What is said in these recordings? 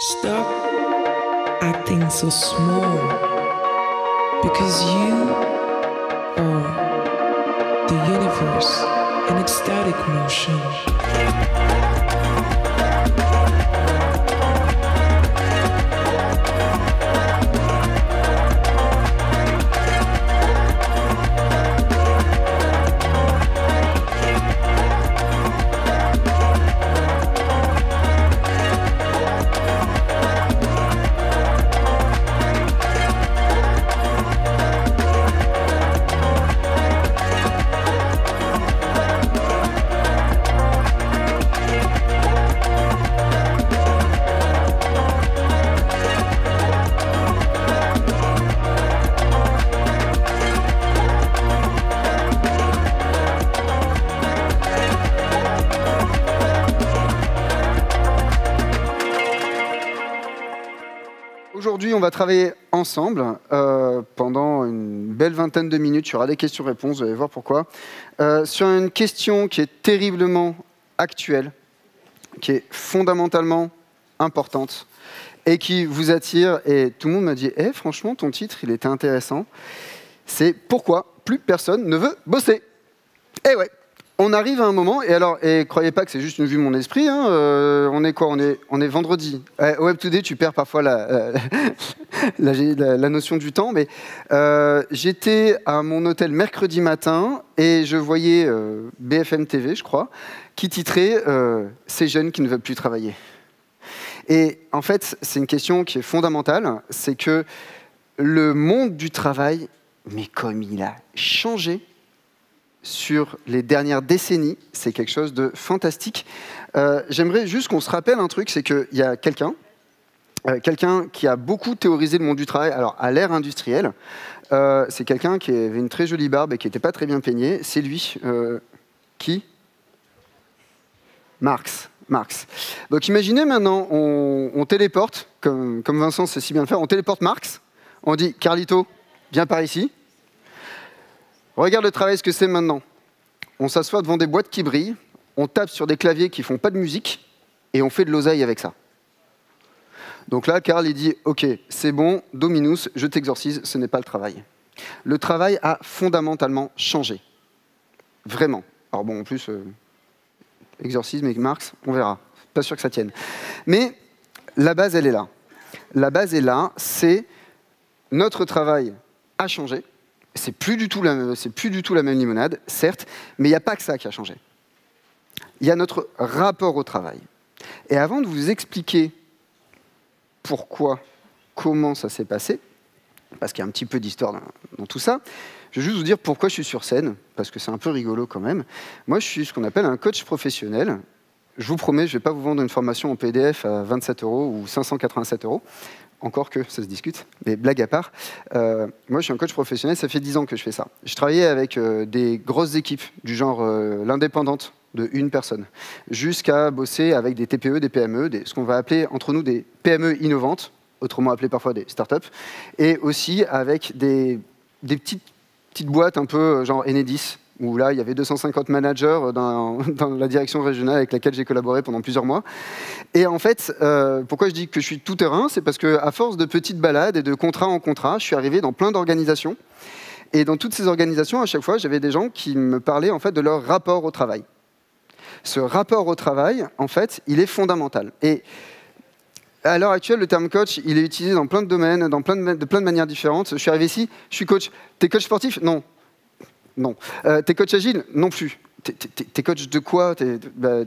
Stop acting so small, because you are the universe in ecstatic motion. Aujourd'hui, on va travailler ensemble pendant une belle vingtaine de minutes. Il y aura des questions-réponses, vous allez voir pourquoi. Sur une question qui est terriblement actuelle, qui est fondamentalement importante et qui vous attire. Et tout le monde m'a dit « franchement, ton titre, il était intéressant. C'est pourquoi plus personne ne veut bosser ?» Eh ouais, on arrive à un moment, et croyez pas que c'est juste une vue de mon esprit, hein, on est quoi, on est vendredi. Au Web Today, tu perds parfois la notion du temps, mais j'étais à mon hôtel mercredi matin et je voyais BFM TV, je crois, qui titrait « Ces jeunes qui ne veulent plus travailler ». Et en fait, c'est une question qui est fondamentale, c'est que le monde du travail, mais comme il a changé sur les dernières décennies, c'est quelque chose de fantastique. J'aimerais juste qu'on se rappelle un truc, c'est qu'il y a quelqu'un qui a beaucoup théorisé le monde du travail, alors à l'ère industrielle. C'est quelqu'un qui avait une très jolie barbe et qui n'était pas très bien peigné. C'est lui. Qui ? Marx. Donc imaginez maintenant, on téléporte, comme Vincent sait si bien le faire, on téléporte Marx, on dit « Carlito, viens par ici ». Regarde le travail, ce que c'est maintenant. On s'assoit devant des boîtes qui brillent, on tape sur des claviers qui ne font pas de musique, et on fait de l'oseille avec ça. Donc là, Karl, il dit « Ok, c'est bon, Dominus, je t'exorcise, ce n'est pas le travail. » Le travail a fondamentalement changé. Vraiment. Alors bon, en plus, exorcisme et Marx, on verra. Pas sûr que ça tienne. Mais la base, elle est là. La base est là, c'est notre travail a changé. C'est plus du tout la même limonade, certes, mais il n'y a pas que ça qui a changé. Il y a notre rapport au travail. Et avant de vous expliquer pourquoi, comment ça s'est passé, parce qu'il y a un petit peu d'histoire dans tout ça, je vais juste vous dire pourquoi je suis sur scène, parce que c'est un peu rigolo quand même. Moi, je suis ce qu'on appelle un coach professionnel. Je vous promets, je ne vais pas vous vendre une formation en PDF à 27 € ou 587 €. Encore que ça se discute, mais blague à part. Moi, je suis un coach professionnel, ça fait 10 ans que je fais ça. Je travaillais avec des grosses équipes, du genre l'indépendante de une personne, jusqu'à bosser avec des TPE, des PME, ce qu'on va appeler entre nous des PME innovantes, autrement appelées parfois des startups, et aussi avec des petites boîtes un peu genre Enedis, où là, il y avait 250 managers dans la direction régionale avec laquelle j'ai collaboré pendant plusieurs mois. Et en fait, pourquoi je dis que je suis tout-terrain, c'est parce qu'à force de petites balades et de contrat en contrat, je suis arrivé dans plein d'organisations. Et dans toutes ces organisations, à chaque fois, j'avais des gens qui me parlaient en fait, de leur rapport au travail. Ce rapport au travail, en fait, il est fondamental. Et à l'heure actuelle, le terme coach, il est utilisé dans plein de domaines, de plein de manières différentes. Je suis arrivé ici, je suis coach. T'es coach sportif ? Non. Non. T'es coach agile ? Non plus. T'es coach de quoi ? Je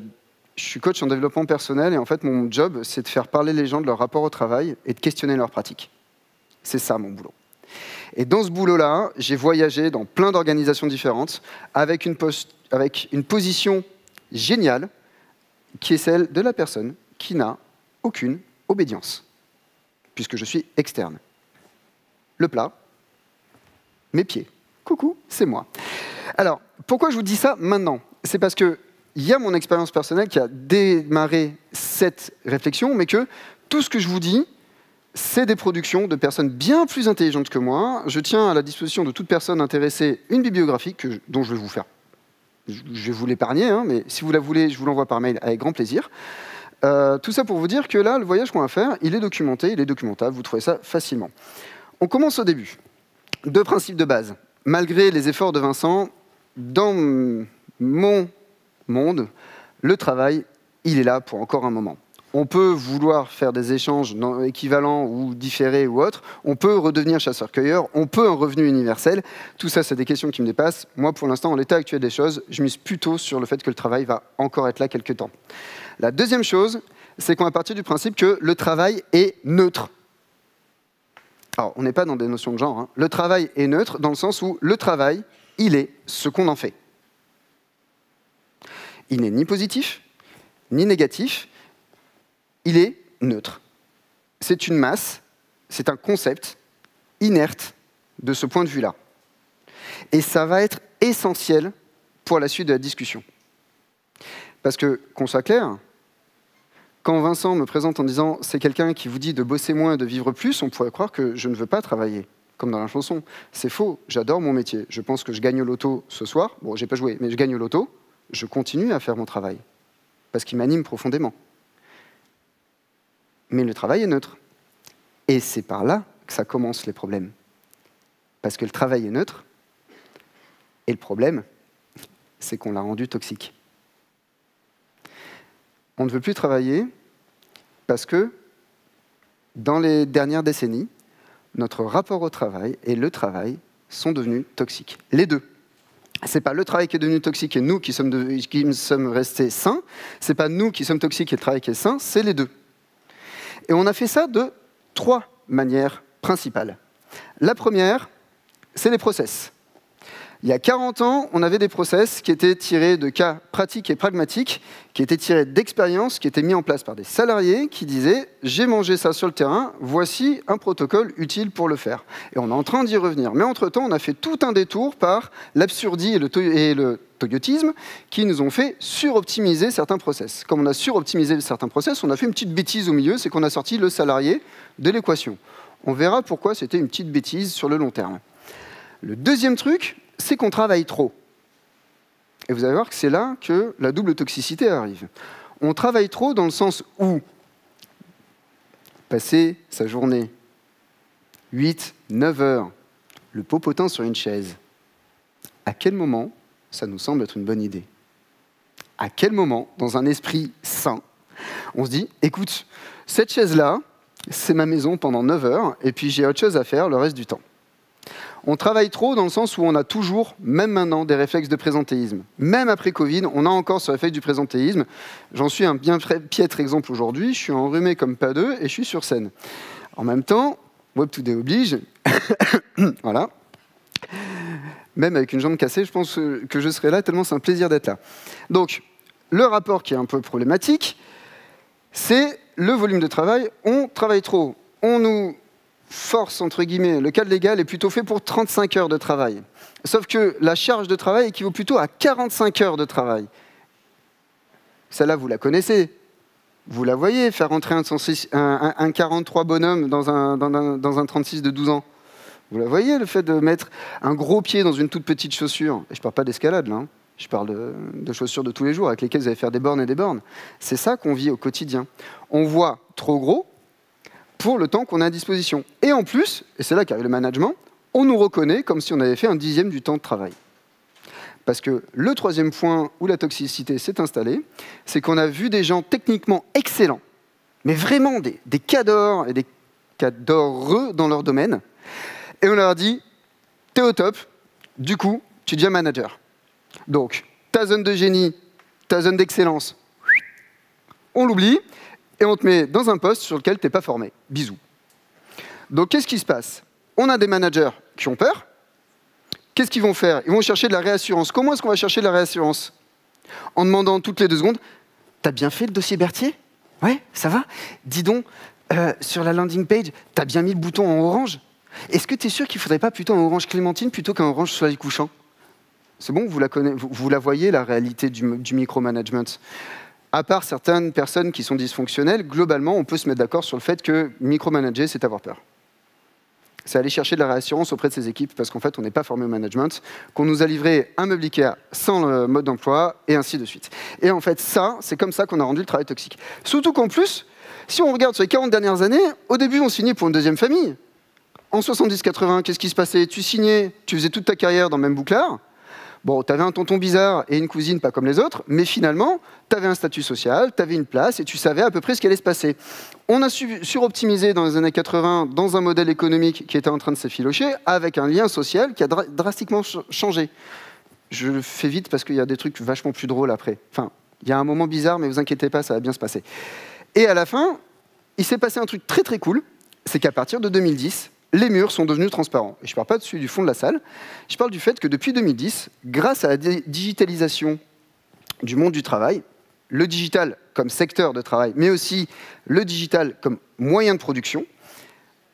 suis coach en développement personnel et en fait, mon job, c'est de faire parler les gens de leur rapport au travail et de questionner leurs pratiques. C'est ça, mon boulot. Et dans ce boulot-là, j'ai voyagé dans plein d'organisations différentes avec une position géniale qui est celle de la personne qui n'a aucune obédience, puisque je suis externe. Le plat, mes pieds. Coucou, c'est moi. Alors, pourquoi je vous dis ça maintenant ? C'est parce qu'il y a mon expérience personnelle qui a démarré cette réflexion, mais que tout ce que je vous dis, c'est des productions de personnes bien plus intelligentes que moi. Je tiens à la disposition de toute personne intéressée une bibliographie dont je vais vous faire. Je vais vous l'épargner, hein, mais si vous la voulez, je vous l'envoie par mail avec grand plaisir. Tout ça pour vous dire que là, le voyage qu'on va faire, il est documenté, il est documentable, vous trouvez ça facilement. On commence au début. 2 principes de base. Malgré les efforts de Vincent, dans mon monde, le travail, il est là pour encore un moment. On peut vouloir faire des échanges équivalents ou différés ou autres. On peut redevenir chasseur-cueilleur. On peut un revenu universel. Tout ça, c'est des questions qui me dépassent. Moi, pour l'instant, en l'état actuel des choses, je mise plutôt sur le fait que le travail va encore être là quelques temps. La deuxième chose, c'est qu'on va partir du principe que le travail est neutre. Alors, on n'est pas dans des notions de genre. Hein. Le travail est neutre dans le sens où le travail, il est ce qu'on en fait. Il n'est ni positif, ni négatif. Il est neutre. C'est une masse, c'est un concept inerte de ce point de vue-là. Et ça va être essentiel pour la suite de la discussion. Parce que, qu'on soit clair, quand Vincent me présente en disant « c'est quelqu'un qui vous dit de bosser moins et de vivre plus », on pourrait croire que je ne veux pas travailler, comme dans la chanson. C'est faux, j'adore mon métier. Je pense que je gagne au loto ce soir. Bon, j'ai pas joué, mais je gagne au loto. Je continue à faire mon travail, parce qu'il m'anime profondément. Mais le travail est neutre. Et c'est par là que ça commence les problèmes. Parce que le travail est neutre, et le problème, c'est qu'on l'a rendu toxique. On ne veut plus travailler parce que, dans les dernières décennies, notre rapport au travail et le travail sont devenus toxiques. Les deux. Ce n'est pas le travail qui est devenu toxique et nous qui sommes restés sains. Ce n'est pas nous qui sommes toxiques et le travail qui est sain, c'est les deux. Et on a fait ça de 3 manières principales. La première, c'est les process. Il y a 40 ans, on avait des process qui étaient tirés de cas pratiques et pragmatiques, qui étaient tirés d'expériences, qui étaient mis en place par des salariés qui disaient « j'ai mangé ça sur le terrain, voici un protocole utile pour le faire ». Et on est en train d'y revenir. Mais entre-temps, on a fait tout un détour par l'absurdie et le toyotisme qui nous ont fait suroptimiser certains process. Comme on a suroptimisé certains process, on a fait une petite bêtise au milieu, c'est qu'on a sorti le salarié de l'équation. On verra pourquoi c'était une petite bêtise sur le long terme. Le deuxième truc, c'est qu'on travaille trop. Et vous allez voir que c'est là que la double toxicité arrive. On travaille trop dans le sens où passer sa journée 8, 9 heures, le popotin sur une chaise, à quel moment ça nous semble être une bonne idée? À quel moment, dans un esprit sain, on se dit, écoute, cette chaise-là, c'est ma maison pendant 9 heures, et puis j'ai autre chose à faire le reste du temps. On travaille trop dans le sens où on a toujours, même maintenant, des réflexes de présentéisme. Même après Covid, on a encore ce réflexe du présentéisme. J'en suis un bien piètre exemple aujourd'hui. Je suis enrhumé comme pas deux et je suis sur scène. En même temps, Web2Day oblige. Voilà. Même avec une jambe cassée, je pense que je serai là, tellement c'est un plaisir d'être là. Donc, le rapport qui est un peu problématique, c'est le volume de travail. On travaille trop. On nous force, entre guillemets, le cadre légal est plutôt fait pour 35 heures de travail. Sauf que la charge de travail équivaut plutôt à 45 heures de travail. Celle-là, vous la connaissez. Vous la voyez, faire rentrer un 43 bonhomme dans un 36 de 12 ans. Vous la voyez, le fait de mettre un gros pied dans une toute petite chaussure. Et je ne parle pas d'escalade, là. Hein. Je parle de chaussures de tous les jours avec lesquelles vous allez faire des bornes et des bornes. C'est ça qu'on vit au quotidien. On voit trop gros pour le temps qu'on a à disposition. Et en plus, et c'est là qu'arrive le management, on nous reconnaît comme si on avait fait un 10e du temps de travail. Parce que le troisième point où la toxicité s'est installée, c'est qu'on a vu des gens techniquement excellents, mais vraiment des cadors et des cadoreux dans leur domaine, et on leur a dit, t'es au top, du coup, tu deviens manager. Donc, ta zone de génie, ta zone d'excellence, on l'oublie, et on te met dans un poste sur lequel tu n'es pas formé. Bisous. Donc, qu'est-ce qui se passe? On a des managers qui ont peur. Qu'est-ce qu'ils vont faire? Ils vont chercher de la réassurance. Comment est-ce qu'on va chercher de la réassurance? En demandant toutes les 2 secondes, t'as bien fait le dossier Berthier? Ouais, ça va? Dis donc, sur la landing page, t'as bien mis le bouton en orange? Est-ce que tu es sûr qu'il ne faudrait pas plutôt un orange clémentine plutôt qu'un orange soleil couchant? C'est bon, vous la voyez, la réalité du micromanagement. À part certaines personnes qui sont dysfonctionnelles, globalement, on peut se mettre d'accord sur le fait que micromanager, c'est avoir peur. c'est aller chercher de la réassurance auprès de ses équipes, parce qu'en fait, on n'est pas formé au management, qu'on nous a livré un meuble Ikea sans le mode d'emploi, et ainsi de suite. Et en fait, ça, c'est comme ça qu'on a rendu le travail toxique. Surtout qu'en plus, si on regarde sur les 40 dernières années, au début, on signait pour une deuxième famille. En 70-80, qu'est-ce qui se passait? Tu signais, tu faisais toute ta carrière dans le même bouclard. Bon, tu avais un tonton bizarre et une cousine pas comme les autres, mais finalement, tu avais un statut social, tu avais une place et tu savais à peu près ce qui allait se passer. On a suroptimisé dans les années 80 dans un modèle économique qui était en train de s'effilocher avec un lien social qui a drastiquement changé. Je le fais vite parce qu'il y a des trucs vachement plus drôles après. Enfin, il y a un moment bizarre, mais vous inquiétez pas, ça va bien se passer. Et à la fin, il s'est passé un truc très très cool, c'est qu'à partir de 2010, les murs sont devenus transparents. Et je ne parle pas du fond de la salle, je parle du fait que depuis 2010, grâce à la digitalisation du monde du travail, le digital comme secteur de travail, mais aussi le digital comme moyen de production,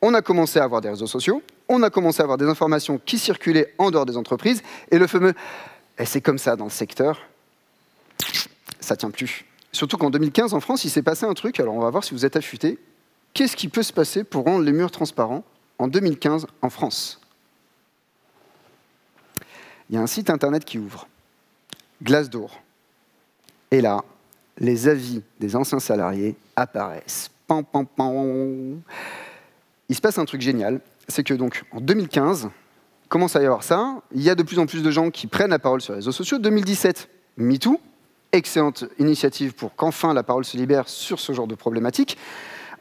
on a commencé à avoir des réseaux sociaux, on a commencé à avoir des informations qui circulaient en dehors des entreprises, et le fameux « c'est comme ça dans le secteur », ça ne tient plus. Surtout qu'en 2015, en France, il s'est passé un truc, alors on va voir si vous êtes affûtés. Qu'est-ce qui peut se passer pour rendre les murs transparents en 2015 en France? Il y a un site internet qui ouvre, Glassdoor. Et là, les avis des anciens salariés apparaissent. Pam, pam, pam. Il se passe un truc génial, c'est que donc en 2015, commence à y avoir ça, il y a de plus en plus de gens qui prennent la parole sur les réseaux sociaux. 2017, MeToo, excellente initiative pour qu'enfin la parole se libère sur ce genre de problématiques.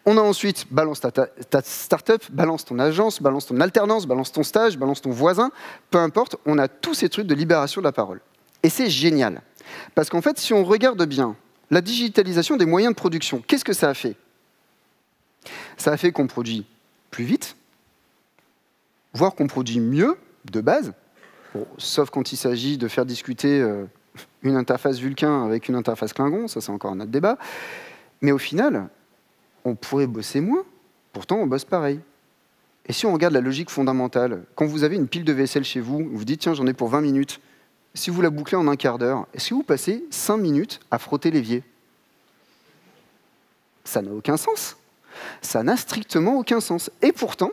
On a ensuite, balance ta start-up, balance ton agence, balance ton alternance, balance ton stage, balance ton voisin, peu importe, on a tous ces trucs de libération de la parole. Et c'est génial. Parce qu'en fait, si on regarde bien la digitalisation des moyens de production, qu'est-ce que ça a fait? Ça a fait qu'on produit plus vite, voire qu'on produit mieux, de base, bon, sauf quand il s'agit de faire discuter une interface Vulcain avec une interface Klingon, ça c'est encore un autre débat, mais au final, on pourrait bosser moins, pourtant on bosse pareil. Et si on regarde la logique fondamentale, quand vous avez une pile de vaisselle chez vous, vous dites tiens j'en ai pour 20 minutes, si vous la bouclez en un quart d'heure, est-ce que vous passez 5 minutes à frotter l'évier? Ça n'a aucun sens. Ça n'a strictement aucun sens. Et pourtant,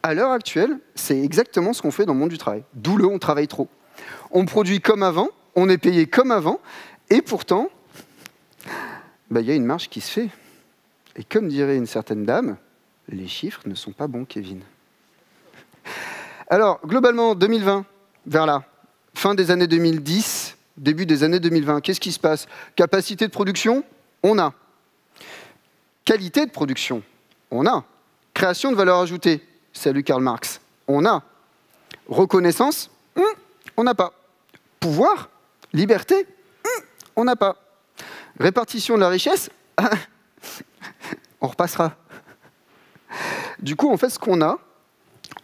à l'heure actuelle, c'est exactement ce qu'on fait dans le monde du travail. D'où le on travaille trop. On produit comme avant, on est payé comme avant, et pourtant, y a une marge qui se fait. Et comme dirait une certaine dame, les chiffres ne sont pas bons, Kevin. Alors, globalement, 2020, vers là, fin des années 2010, début des années 2020, qu'est-ce qui se passe? Capacité de production, on a. Qualité de production, on a. Création de valeur ajoutée, salut Karl Marx, on a. Reconnaissance, on n'a pas. Pouvoir, liberté, on n'a pas. Répartition de la richesse, on repassera. Du coup, en fait, ce qu'on a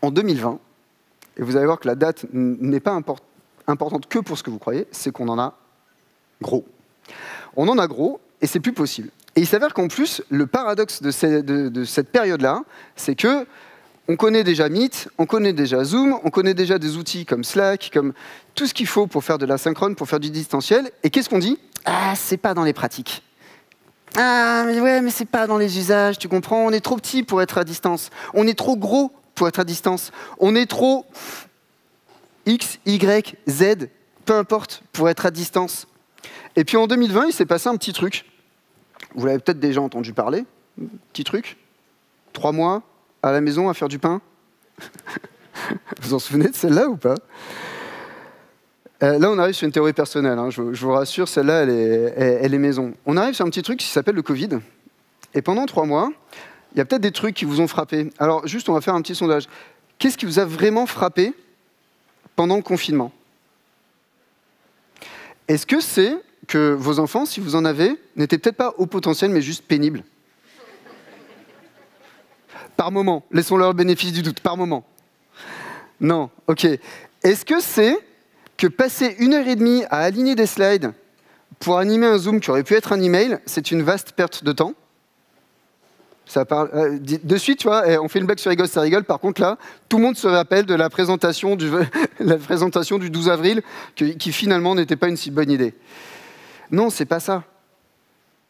en 2020, et vous allez voir que la date n'est pas importante que pour ce que vous croyez, c'est qu'on en a gros. On en a gros, et c'est plus possible. Et il s'avère qu'en plus, le paradoxe de cette période-là, c'est que on connaît déjà Meet, on connaît déjà Zoom, on connaît déjà des outils comme Slack, comme tout ce qu'il faut pour faire de l'asynchrone, pour faire du distanciel. Et qu'est-ce qu'on dit? Ah, c'est pas dans les pratiques. Ah, mais ouais, mais c'est pas dans les usages, tu comprends? On est trop petit pour être à distance. On est trop gros pour être à distance. On est trop X, Y, Z, peu importe, pour être à distance. Et puis en 2020, il s'est passé un petit truc. Vous l'avez peut-être déjà entendu parler. Petit truc. 3 mois à la maison à faire du pain. Vous en souvenez de celle-là ou pas? Là, on arrive sur une théorie personnelle. Hein, je vous rassure, celle-là, elle est maison. On arrive sur un petit truc qui s'appelle le Covid. Et pendant 3 mois, il y a peut-être des trucs qui vous ont frappé. Alors, juste, on va faire un petit sondage. Qu'est-ce qui vous a vraiment frappé pendant le confinement? Est-ce que c'est que vos enfants, si vous en avez, n'étaient peut-être pas au potentiel, mais juste pénibles? Par moment. Laissons-leur le bénéfice du doute. Par moment. Non. OK. Est-ce que c'est que passer 1h30 à aligner des slides pour animer un Zoom qui aurait pu être un email, c'est une vaste perte de temps? Ça parle, de suite, tu vois, on fait une blague sur rigole, ça rigole. Par contre, là, tout le monde se rappelle de la présentation du 12 avril qui finalement n'était pas une si bonne idée. Non, c'est pas ça.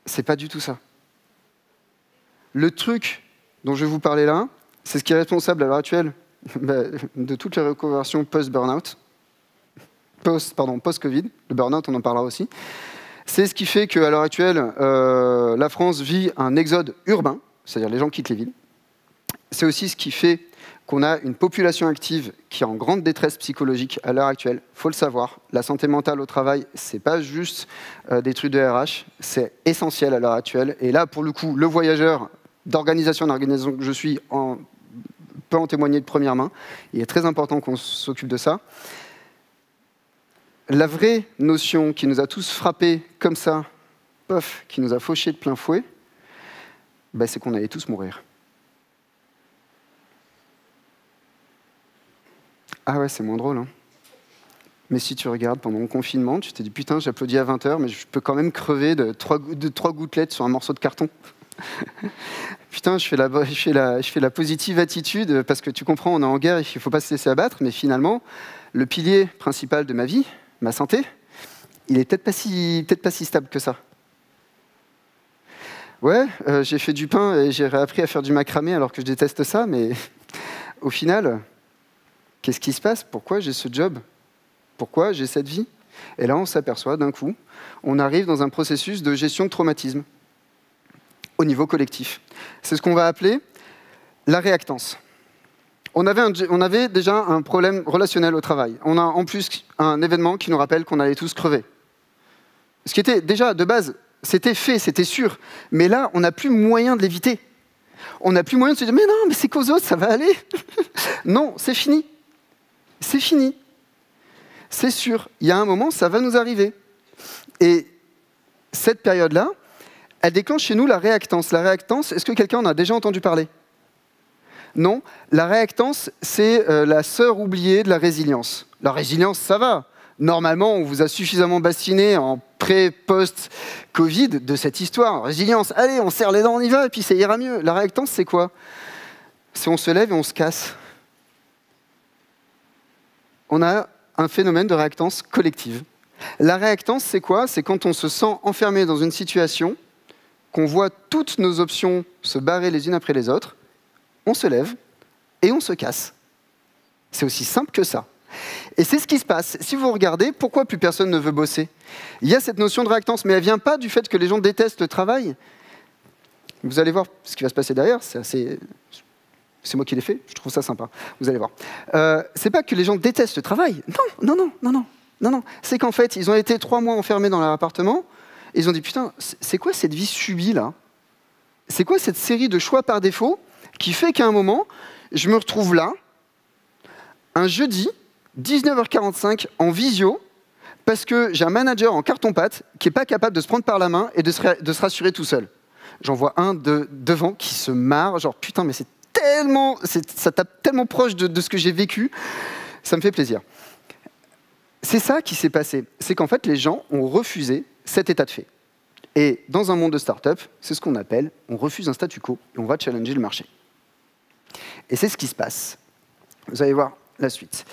C'est pas du tout ça. Le truc dont je vais vous parler là, C'est ce qui est responsable à l'heure actuelle de toutes les reconversions post-burnout, post-Covid. Le burnout, on en parlera aussi. C'est ce qui fait qu'à l'heure actuelle, la France vit un exode urbain, c'est-à-dire les gens quittent les villes. C'est aussi ce qui fait qu'on a une population active qui est en grande détresse psychologique à l'heure actuelle. Il faut le savoir, la santé mentale au travail, ce n'est pas juste des trucs de RH, c'est essentiel à l'heure actuelle. Et là, pour le coup, le voyageur d'organisation que je suis peut en témoigner de première main. Il est très important qu'on s'occupe de ça. La vraie notion qui nous a tous frappés comme ça, pof, qui nous a fauchés de plein fouet, c'est qu'on allait tous mourir. Ah ouais, c'est moins drôle, hein. Mais si tu regardes pendant le confinement, tu te dis putain, j'applaudis à 20h, mais je peux quand même crever de 3 gouttelettes sur un morceau de carton. Putain, je fais la positive attitude, parce que tu comprends, on est en guerre, il ne faut pas se laisser abattre, mais finalement, le pilier principal de ma vie, ma santé, il est peut-être pas si stable que ça. Ouais, j'ai fait du pain et j'ai réappris à faire du macramé alors que je déteste ça, mais au final, qu'est-ce qui se passe? Pourquoi j'ai ce job? Pourquoi j'ai cette vie? Et là, on s'aperçoit d'un coup, on arrive dans un processus de gestion de traumatisme au niveau collectif. C'est ce qu'on va appeler la réactance. On avait déjà un problème relationnel au travail. On a en plus un événement qui nous rappelle qu'on allait tous crever. Ce qui était déjà, de base, c'était fait, c'était sûr. Mais là, on n'a plus moyen de l'éviter. On n'a plus moyen de se dire « Mais non, mais c'est qu'aux autres, ça va aller !» Non, c'est fini. C'est fini. C'est sûr. Il y a un moment, ça va nous arriver. Et cette période-là, elle déclenche chez nous la réactance. La réactance, est-ce que quelqu'un en a déjà entendu parler? Non. La réactance, c'est la sœur oubliée de la résilience. La résilience, ça va. Normalement, on vous a suffisamment bassiné en pré-post-Covid de cette histoire. Résilience, allez, on serre les dents, on y va, et puis ça ira mieux. La réactance, c'est quoi? C'est on se lève et on se casse. On a un phénomène de réactance collective. La réactance, c'est quoi? C'est quand on se sent enfermé dans une situation, qu'on voit toutes nos options se barrer les unes après les autres, on se lève et on se casse. C'est aussi simple que ça. Et c'est ce qui se passe. Si vous regardez, pourquoi plus personne ne veut bosser? Il y a cette notion de réactance, mais elle ne vient pas du fait que les gens détestent le travail. Vous allez voir ce qui va se passer derrière, c'est moi qui l'ai fait, je trouve ça sympa. Vous allez voir. C'est pas que les gens détestent le travail. Non. C'est qu'en fait, ils ont été 3 mois enfermés dans leur appartement, et ils ont dit, putain, c'est quoi cette vie subie, là? C'est quoi cette série de choix par défaut qui fait qu'à un moment, je me retrouve là, un jeudi, 19h45, en visio, parce que j'ai un manager en carton-pâte qui n'est pas capable de se prendre par la main et de se rassurer tout seul. J'en vois un devant qui se marre, genre, putain, mais ça tape tellement proche de ce que j'ai vécu, ça me fait plaisir. C'est ça qui s'est passé. C'est qu'en fait, les gens ont refusé cet état de fait. Et dans un monde de start-up, c'est ce qu'on appelle, on refuse un statu quo et on va challenger le marché. Et c'est ce qui se passe. Vous allez voir la suite.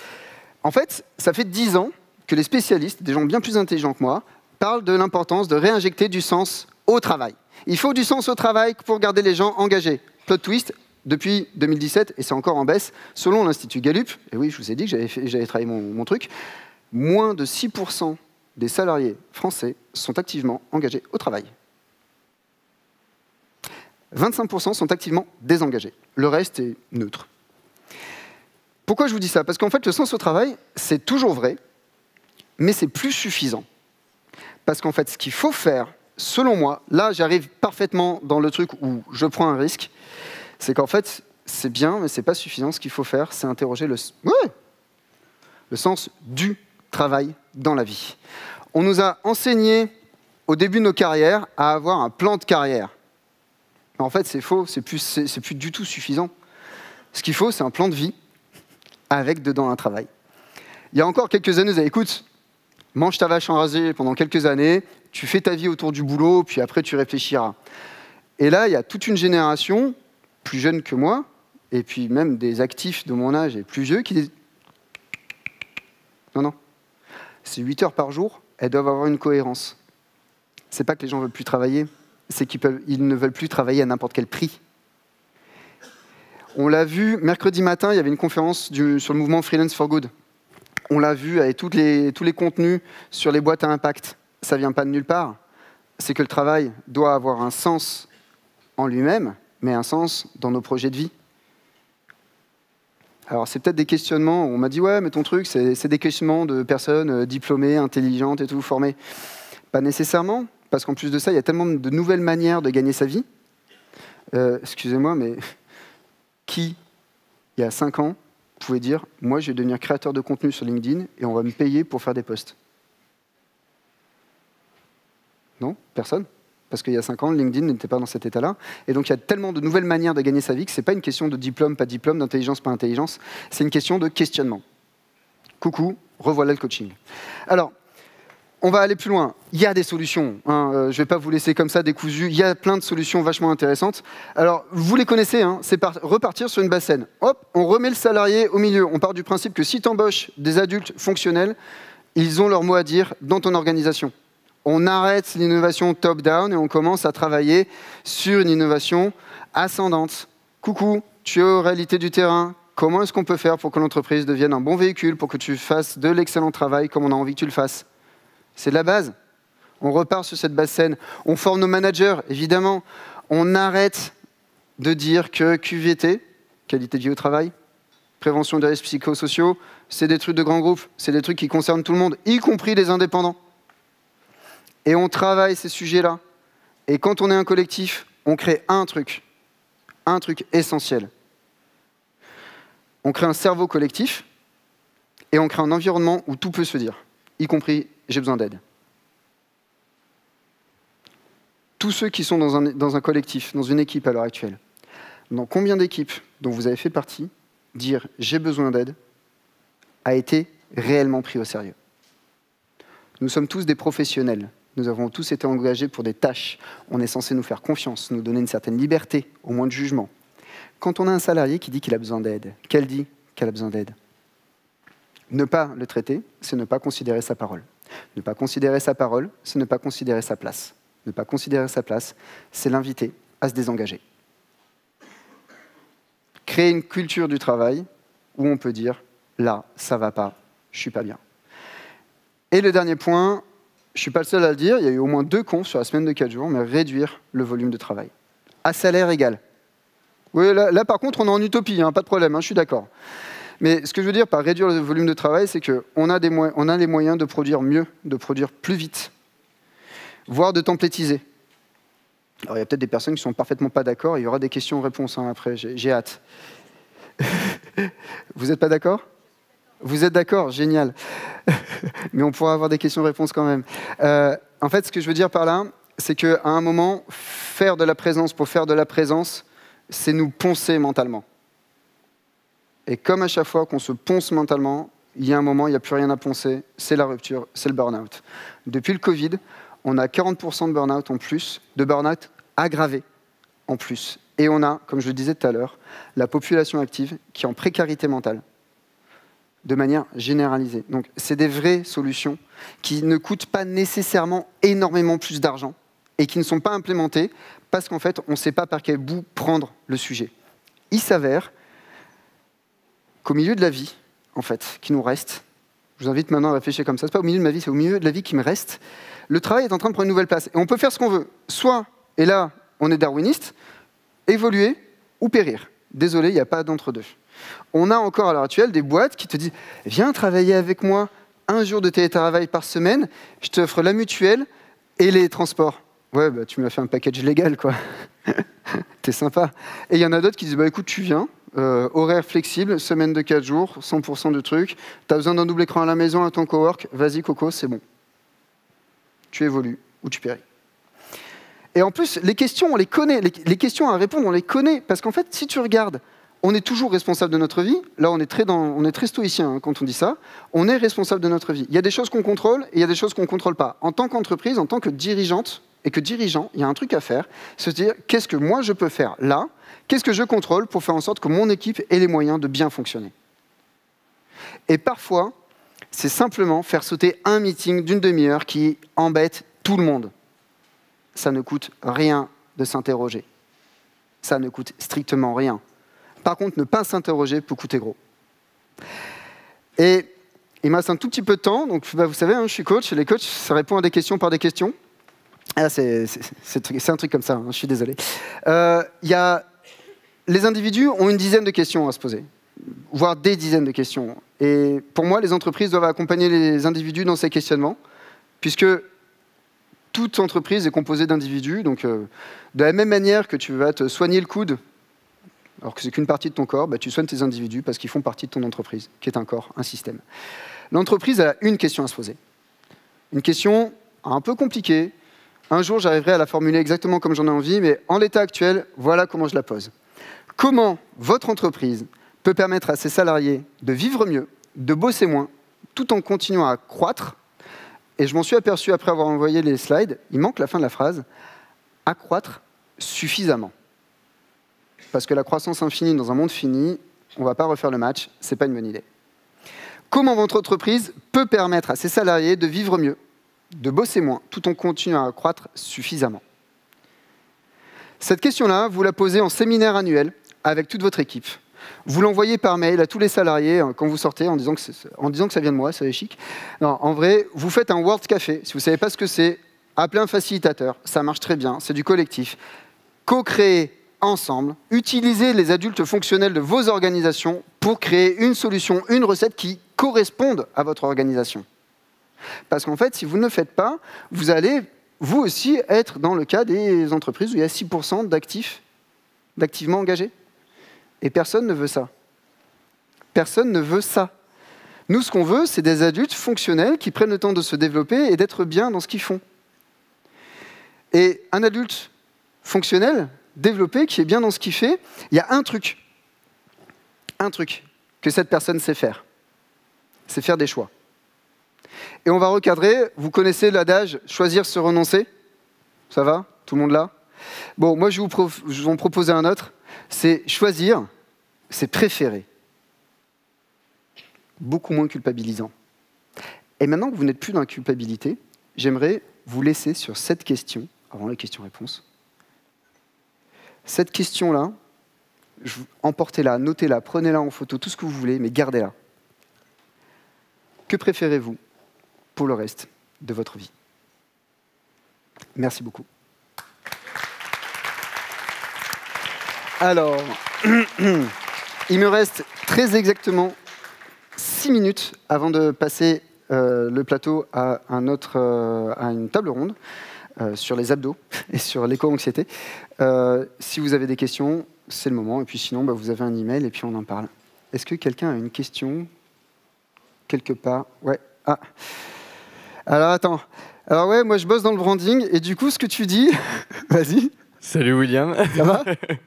En fait, ça fait 10 ans que les spécialistes, des gens bien plus intelligents que moi, parlent de l'importance de réinjecter du sens au travail. Il faut du sens au travail pour garder les gens engagés. Plot twist, depuis 2017, et c'est encore en baisse, selon l'Institut Gallup, et oui, je vous ai dit que j'avais travaillé mon truc, moins de 6% des salariés français sont activement engagés au travail. 25% sont activement désengagés. Le reste est neutre. Pourquoi je vous dis ça? Parce qu'en fait, le sens au travail, c'est toujours vrai, mais c'est plus suffisant. Parce qu'en fait, ce qu'il faut faire, selon moi, là, j'arrive parfaitement dans le truc où je prends un risque, c'est qu'en fait, c'est bien, mais c'est pas suffisant. Ce qu'il faut faire, c'est interroger le sens du travail dans la vie. On nous a enseigné, au début de nos carrières, à avoir un plan de carrière. En fait, c'est faux, c'est plus du tout suffisant. Ce qu'il faut, c'est un plan de vie avec dedans un travail. Il y a encore quelques années, vous avez écoute, mange ta vache enragée pendant quelques années, tu fais ta vie autour du boulot, puis après tu réfléchiras. Et là, il y a toute une génération, plus jeune que moi, et puis même des actifs de mon âge et plus vieux, qui disent non, c'est 8 heures par jour, elles doivent avoir une cohérence. C'est pas que les gens ne veulent plus travailler, c'est qu'ils ne veulent plus travailler à n'importe quel prix. On l'a vu mercredi matin, il y avait une conférence sur le mouvement Freelance for Good. On l'a vu avec tous les contenus sur les boîtes à impact. Ça ne vient pas de nulle part. C'est que le travail doit avoir un sens en lui-même, mais un sens dans nos projets de vie. Alors, c'est peut-être des questionnements. On m'a dit, ouais, mais ton truc, c'est des questionnements de personnes diplômées, intelligentes et tout, formées. Pas nécessairement, parce qu'en plus de ça, il y a tellement de nouvelles manières de gagner sa vie. Excusez-moi, mais qui, il y a 5 ans, pouvait dire, moi, je vais devenir créateur de contenu sur LinkedIn et on va me payer pour faire des posts? Non, personne. Parce qu'il y a 5 ans, LinkedIn n'était pas dans cet état-là. Et donc, il y a tellement de nouvelles manières de gagner sa vie que ce n'est pas une question de diplôme, pas diplôme, d'intelligence, pas intelligence. C'est une question de questionnement. Coucou, revoilà le coaching. Alors, on va aller plus loin. Il y a des solutions. Je ne vais pas vous laisser comme ça décousu. Il y a plein de solutions vachement intéressantes. Alors, vous les connaissez, c'est repartir sur une basse scène. Hop, on remet le salarié au milieu. On part du principe que si tu embauches des adultes fonctionnels, ils ont leur mot à dire dans ton organisation. On arrête l'innovation top-down et on commence à travailler sur une innovation ascendante. Coucou, tu es aux réalités du terrain. Comment est-ce qu'on peut faire pour que l'entreprise devienne un bon véhicule, pour que tu fasses de l'excellent travail comme on a envie que tu le fasses? C'est de la base. On repart sur cette basse scène. On forme nos managers, évidemment. On arrête de dire que QVT, qualité de vie au travail, prévention des risques psychosociaux, c'est des trucs de grands groupes, c'est des trucs qui concernent tout le monde, y compris les indépendants. Et on travaille ces sujets-là. Et quand on est un collectif, on crée un truc essentiel. On crée un cerveau collectif et on crée un environnement où tout peut se dire, y compris « j'ai besoin d'aide ». Tous ceux qui sont dans un collectif, dans une équipe à l'heure actuelle, dans combien d'équipes dont vous avez fait partie, dire « j'ai besoin d'aide » a été réellement pris au sérieux? Nous sommes tous des professionnels. Nous avons tous été engagés pour des tâches. On est censé nous faire confiance, nous donner une certaine liberté, au moins de jugement. Quand on a un salarié qui dit qu'il a besoin d'aide, qu'elle dit qu'elle a besoin d'aide, ne pas le traiter, c'est ne pas considérer sa parole. Ne pas considérer sa parole, c'est ne pas considérer sa place. Ne pas considérer sa place, c'est l'inviter à se désengager. Créer une culture du travail où on peut dire « là, ça ne va pas, je ne suis pas bien ». Et le dernier point, je ne suis pas le seul à le dire, il y a eu au moins 2 confs sur la semaine de 4 jours, mais réduire le volume de travail. À salaire égal. Oui, là par contre, on est en utopie, pas de problème, je suis d'accord. Mais ce que je veux dire par réduire le volume de travail, c'est qu'on a les moyens de produire mieux, de produire plus vite, voire de templétiser. Alors il y a peut-être des personnes qui ne sont parfaitement pas d'accord, il y aura des questions-réponses après, j'ai hâte. Vous n'êtes pas d'accord ? Vous êtes d'accord ? Génial. Mais on pourra avoir des questions-réponses quand même. En fait, ce que je veux dire par là, c'est qu'à un moment, faire de la présence pour faire de la présence, c'est nous poncer mentalement. Et comme à chaque fois qu'on se ponce mentalement, il y a un moment, il n'y a plus rien à poncer, c'est la rupture, c'est le burn-out. Depuis le Covid, on a 40% de burn-out en plus, de burn-out aggravé en plus. Et on a, comme je le disais tout à l'heure, la population active qui est en précarité mentale, de manière généralisée. Donc, c'est des vraies solutions qui ne coûtent pas nécessairement énormément plus d'argent et qui ne sont pas implémentées parce qu'en fait, on ne sait pas par quel bout prendre le sujet. Il s'avère qu'au milieu de la vie, en fait, qui nous reste, je vous invite maintenant à réfléchir comme ça, c'est pas au milieu de ma vie, c'est au milieu de la vie qui me reste, le travail est en train de prendre une nouvelle place. Et on peut faire ce qu'on veut. Soit, et là, on est darwiniste, évoluer ou périr. Désolé, il n'y a pas d'entre-deux. On a encore à l'heure actuelle des boîtes qui te disent « Viens travailler avec moi 1 jour de télétravail par semaine, je t'offre la mutuelle et les transports. » Ouais, bah, tu m'as fait un package légal, quoi. T'es sympa. Et il y en a d'autres qui disent bah, « Écoute, tu viens, horaire flexible, semaine de 4 jours, 100% du truc, t'as besoin d'un double écran à la maison, à ton cowork, vas-y Coco, c'est bon. Tu évolues ou tu péris. » Et en plus, les questions, on les connaît. Les questions à répondre, on les connaît. Parce qu'en fait, si tu regardes, on est toujours responsable de notre vie. Là, on est très stoïcien quand on dit ça. On est responsable de notre vie. Il y a des choses qu'on contrôle et il y a des choses qu'on ne contrôle pas. En tant qu'entreprise, en tant que dirigeante et que dirigeant, il y a un truc à faire. C'est se dire, qu'est-ce que moi je peux faire là? Qu'est-ce que je contrôle pour faire en sorte que mon équipe ait les moyens de bien fonctionner? Et parfois, c'est simplement faire sauter un meeting d'une demi-heure qui embête tout le monde. Ça ne coûte rien de s'interroger. Ça ne coûte strictement rien. Par contre, ne pas s'interroger peut coûter gros. Et il me reste un tout petit peu de temps, donc vous savez, hein, je suis coach, et les coachs, ça répond à des questions par des questions. Ah, c'est un truc comme ça, hein, je suis désolé. Les individus ont une dizaine de questions à se poser, voire des dizaines de questions. Et pour moi, les entreprises doivent accompagner les individus dans ces questionnements, puisque toute entreprise est composée d'individus. Donc, de la même manière que tu vas te soigner le coude, alors que c'est qu'une partie de ton corps, bah, tu soignes tes individus parce qu'ils font partie de ton entreprise, qui est un corps, un système. L'entreprise a une question à se poser. Une question un peu compliquée. Un jour, j'arriverai à la formuler exactement comme j'en ai envie, mais en l'état actuel, voilà comment je la pose. Comment votre entreprise peut permettre à ses salariés de vivre mieux, de bosser moins, tout en continuant à croître? Et je m'en suis aperçu après avoir envoyé les slides, il manque la fin de la phrase, accroître suffisamment. Parce que la croissance infinie dans un monde fini, on ne va pas refaire le match, ce n'est pas une bonne idée. Comment votre entreprise peut permettre à ses salariés de vivre mieux, de bosser moins, tout en continuant à croître suffisamment? Cette question-là, vous la posez en séminaire annuel avec toute votre équipe. Vous l'envoyez par mail à tous les salariés quand vous sortez en disant que ça vient de moi, ça est chic. Non, en vrai, vous faites un World Café. Si vous ne savez pas ce que c'est, appelez un facilitateur. Ça marche très bien, c'est du collectif. Co-créez ensemble, utilisez les adultes fonctionnels de vos organisations pour créer une solution, une recette qui corresponde à votre organisation. Parce qu'en fait, si vous ne le faites pas, vous allez, vous aussi, être dans le cas des entreprises où il y a 6% d'activement engagés. Et personne ne veut ça. Personne ne veut ça. Nous, ce qu'on veut, c'est des adultes fonctionnels qui prennent le temps de se développer et d'être bien dans ce qu'ils font. Et un adulte fonctionnel, développé, qui est bien dans ce qu'il fait, il y a un truc que cette personne sait faire. C'est faire des choix. Et on va recadrer. Vous connaissez l'adage « choisir, se renoncer ». Ça va? Tout le monde là? Bon, moi, je vais en proposer un autre. C'est choisir, c'est préférer. Beaucoup moins culpabilisant. Et maintenant que vous n'êtes plus dans la culpabilité, j'aimerais vous laisser sur cette question, avant les questions-réponses. Cette question-là, emportez-la, notez-la, prenez-la en photo, tout ce que vous voulez, mais gardez-la. Que préférez-vous pour le reste de votre vie? Merci beaucoup. Alors, il me reste très exactement 6 minutes avant de passer le plateau à une table ronde sur les abdos et sur l'éco-anxiété. Si vous avez des questions, c'est le moment. Et puis sinon, vous avez un email et puis on en parle. Est-ce que quelqu'un a une question quelque part? Ouais. Ah. Alors attends. Alors ouais, moi je bosse dans le branding et du coup, ce que tu dis, vas-y. Salut William. Ça va?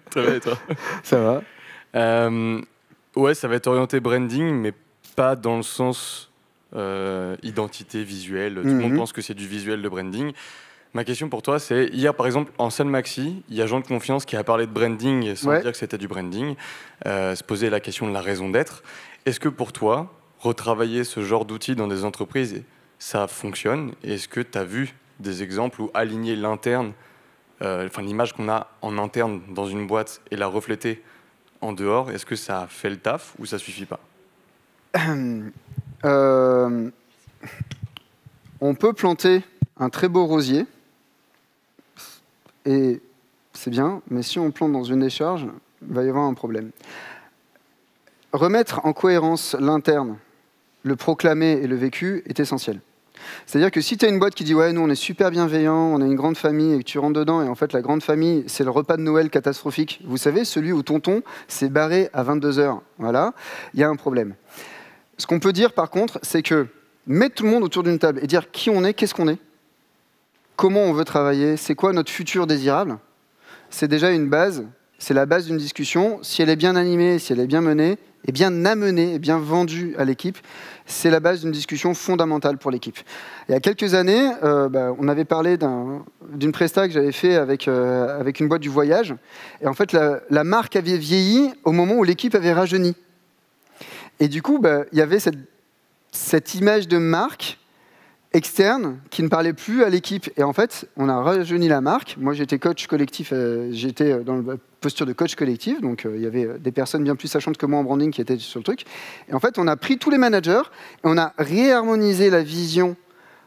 Très bien et toi? Ça va. Ouais, ça va être orienté branding, mais pas dans le sens identité visuelle. Tout le monde pense que c'est du visuel de branding. Ma question pour toi, c'est, hier par exemple, en salle Maxi, il y a Jean de Confiance qui a parlé de branding sans dire que c'était du branding, se poser la question de la raison d'être. Est-ce que pour toi, retravailler ce genre d'outils dans des entreprises, ça fonctionne? Et est-ce que tu as vu des exemples où aligner l'interne, l'image qu'on a en interne dans une boîte et la refléter en dehors, est-ce que ça fait le taf ou ça suffit pas? On peut planter un très beau rosier, et c'est bien, mais si on plante dans une décharge, il va y avoir un problème. Remettre en cohérence l'interne, le proclamer et le vécu est essentiel. C'est-à-dire que si tu as une boîte qui dit « ouais, nous on est super bienveillants, on a une grande famille » et que tu rentres dedans et en fait la grande famille, c'est le repas de Noël catastrophique. Vous savez, celui où tonton s'est barré à 22h. Voilà, il y a un problème. Ce qu'on peut dire par contre, c'est que mettre tout le monde autour d'une table et dire qui on est, qu'est-ce qu'on est, comment on veut travailler, c'est quoi notre futur désirable, c'est déjà une base, c'est la base d'une discussion. Si elle est bien animée, si elle est bien menée, et bien amenée, et bien vendue à l'équipe, c'est la base d'une discussion fondamentale pour l'équipe. Il y a quelques années, on avait parlé d'une presta que j'avais fait avec une boîte du voyage. Et en fait, la marque avait vieilli au moment où l'équipe avait rajeuni. Et du coup, il y avait cette image de marque externe qui ne parlait plus à l'équipe. Et en fait, on a rajeuni la marque. Moi, j'étais coach collectif, j'étais dans le posture de coach collectif. Donc, il y avait des personnes bien plus sachantes que moi en branding qui étaient sur le truc. Et en fait, on a pris tous les managers et on a réharmonisé la vision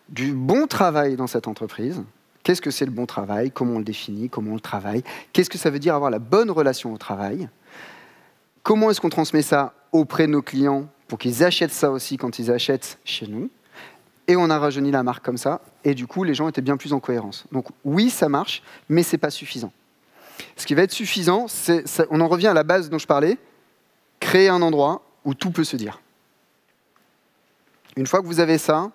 du bon travail dans cette entreprise. Qu'est-ce que c'est le bon travail? Comment on le définit? Comment on le travaille? Qu'est-ce que ça veut dire avoir la bonne relation au travail? Comment est-ce qu'on transmet ça auprès de nos clients pour qu'ils achètent ça aussi quand ils achètent chez nous? Et on a rajeuni la marque comme ça. Et du coup, les gens étaient bien plus en cohérence. Donc oui, ça marche, mais ce n'est pas suffisant. Ce qui va être suffisant, on en revient à la base dont je parlais, créer un endroit où tout peut se dire. Une fois que vous avez ça,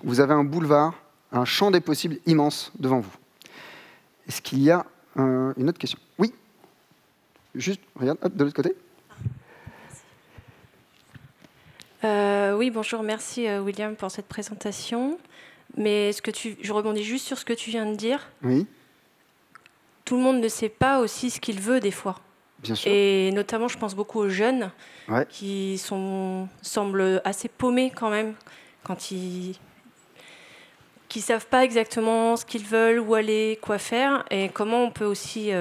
vous avez un boulevard, un champ des possibles immense devant vous. Est-ce qu'il y a une autre question? Oui. Juste, regarde, hop, de l'autre côté. Oui, bonjour, merci William pour cette présentation. Mais je rebondis juste sur ce que tu viens de dire. Oui. Tout le monde ne sait pas aussi ce qu'il veut des fois. Bien sûr. Et notamment, je pense beaucoup aux jeunes qui semblent assez paumés quand même, qui savent pas exactement ce qu'ils veulent, où aller, quoi faire, et comment on peut aussi,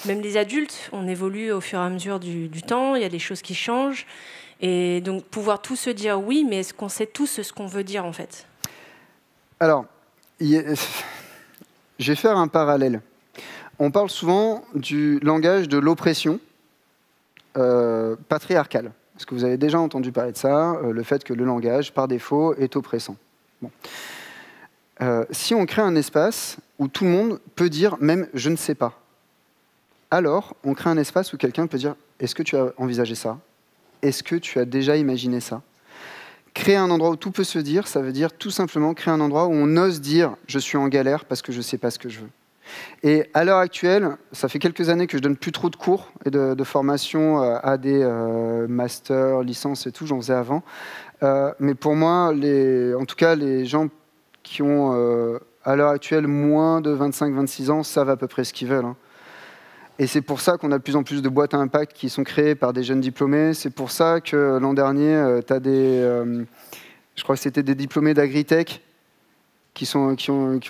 même les adultes, on évolue au fur et à mesure du temps, il y a des choses qui changent. Et donc, pouvoir tous se dire oui, mais est-ce qu'on sait tous ce qu'on veut dire, en fait? Alors, je vais faire un parallèle. On parle souvent du langage de l'oppression patriarcale. Est-ce que vous avez déjà entendu parler de ça? Le fait que le langage, par défaut, est oppressant. Bon. Si on crée un espace où tout le monde peut dire même « je ne sais pas », alors on crée un espace où quelqu'un peut dire « est-ce que tu as envisagé ça ? Est-ce que tu as déjà imaginé ça ?» Créer un endroit où tout peut se dire, ça veut dire tout simplement créer un endroit où on ose dire « je suis en galère parce que je ne sais pas ce que je veux ». Et à l'heure actuelle, ça fait quelques années que je donne plus trop de cours et de formation à des masters, licences et tout, j'en faisais avant. Mais pour moi, en tout cas, les gens qui ont à l'heure actuelle moins de 25-26 ans savent à peu près ce qu'ils veulent. Hein. Et c'est pour ça qu'on a de plus en plus de boîtes à impact qui sont créées par des jeunes diplômés. C'est pour ça que l'an dernier, tu as je crois que c'était des diplômés d'agritech qui ont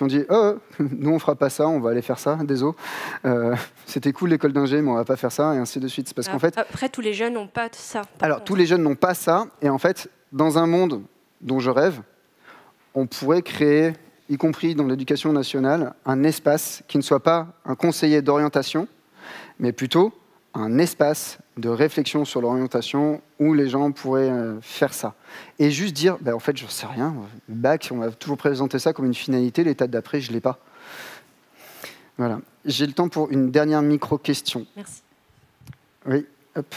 dit « Oh, nous on fera pas ça, on va aller faire ça, désolé. C'était cool l'école d'ingé, mais on va pas faire ça, et ainsi de suite. » Parce qu'en fait, après, tous les jeunes n'ont pas ça. Alors, tous les jeunes n'ont pas ça, et en fait, dans un monde dont je rêve, on pourrait créer, y compris dans l'éducation nationale, un espace qui ne soit pas un conseiller d'orientation, mais plutôt un espace de réflexion sur l'orientation où les gens pourraient faire ça. Et juste dire, en fait, je ne sais rien, le bac, on va toujours présenter ça comme une finalité, l'étape d'après, je ne l'ai pas. Voilà. J'ai le temps pour une dernière micro-question. Merci. Oui, hop.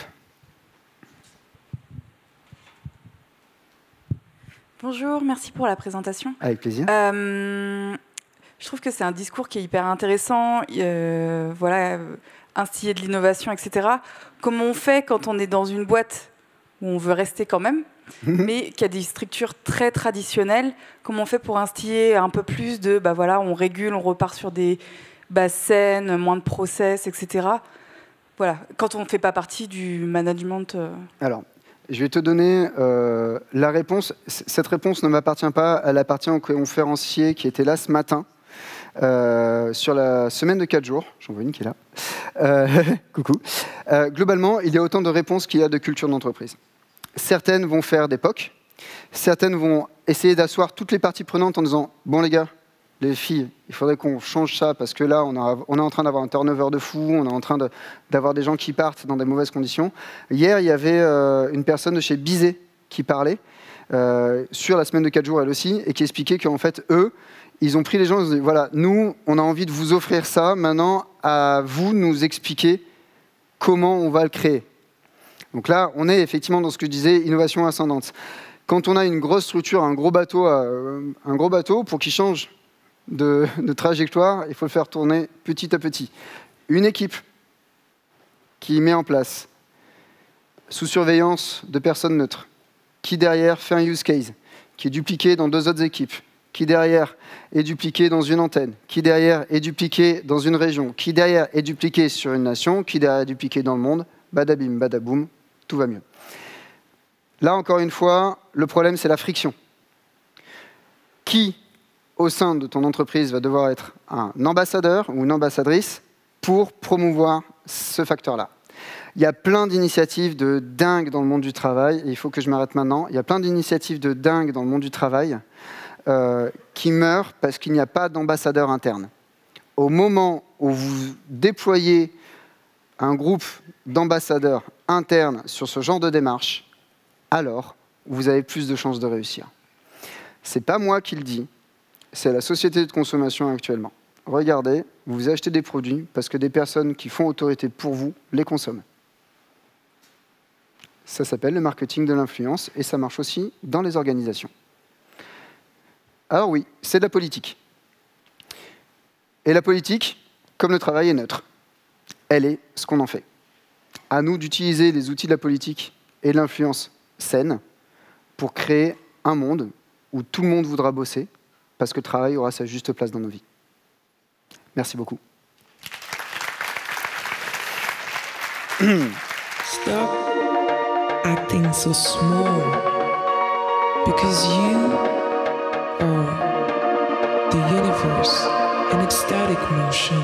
Bonjour, merci pour la présentation. Avec plaisir. Je trouve que c'est un discours qui est hyper intéressant. Voilà, instiller de l'innovation, etc. Comment on fait quand on est dans une boîte où on veut rester quand même, mais qui a des structures très traditionnelles? Comment on fait pour instiller un peu plus de, voilà, on régule, on repart sur des bases saines, moins de process, etc. Voilà, quand on ne fait pas partie du management. Alors, je vais te donner la réponse. Cette réponse ne m'appartient pas, elle appartient au conférencier qui était là ce matin. Sur la semaine de 4 jours, j'en vois une qui est là. Coucou. Globalement, il y a autant de réponses qu'il y a de culture d'entreprise. Certaines vont faire des POC, certaines vont essayer d'asseoir toutes les parties prenantes en disant « Bon les gars, les filles, il faudrait qu'on change ça parce que là, on est en train d'avoir un turnover de fou, on est en train d'avoir des gens qui partent dans des mauvaises conditions. » Hier, il y avait une personne de chez Bizet qui parlait sur la semaine de 4 jours, elle aussi, et qui expliquait qu'en fait, eux, ils ont pris les gens, ils ont dit, voilà, nous, on a envie de vous offrir ça, maintenant, à vous de nous expliquer comment on va le créer. Donc là, on est effectivement dans ce que je disais, innovation ascendante. Quand on a une grosse structure, un gros bateau, pour qu'il change de trajectoire, il faut le faire tourner petit à petit. Une équipe qui met en place, sous surveillance de personnes neutres, qui derrière fait un use case, qui est dupliqué dans 2 autres équipes, qui derrière est dupliqué dans une antenne, qui derrière est dupliqué dans une région, qui derrière est dupliqué sur une nation, qui derrière est dupliqué dans le monde, badabim, badaboum, tout va mieux. Là, encore une fois, le problème, c'est la friction. Qui, au sein de ton entreprise, va devoir être un ambassadeur ou une ambassadrice pour promouvoir ce facteur-là. Il y a plein d'initiatives de dingue dans le monde du travail, et il faut que je m'arrête maintenant. Il y a plein d'initiatives de dingue dans le monde du travail qui meurent parce qu'il n'y a pas d'ambassadeur interne. Au moment où vous déployez un groupe d'ambassadeurs internes sur ce genre de démarche, alors vous avez plus de chances de réussir. Ce n'est pas moi qui le dis, c'est la société de consommation actuellement. Regardez, vous achetez des produits parce que des personnes qui font autorité pour vous les consomment. Ça s'appelle le marketing de l'influence et ça marche aussi dans les organisations. Alors oui, c'est de la politique. Et la politique, comme le travail, est neutre. Elle est ce qu'on en fait. À nous d'utiliser les outils de la politique et de l'influence saine pour créer un monde où tout le monde voudra bosser parce que le travail aura sa juste place dans nos vies. Merci beaucoup. Stop acting so small because you are the universe in ecstatic motion.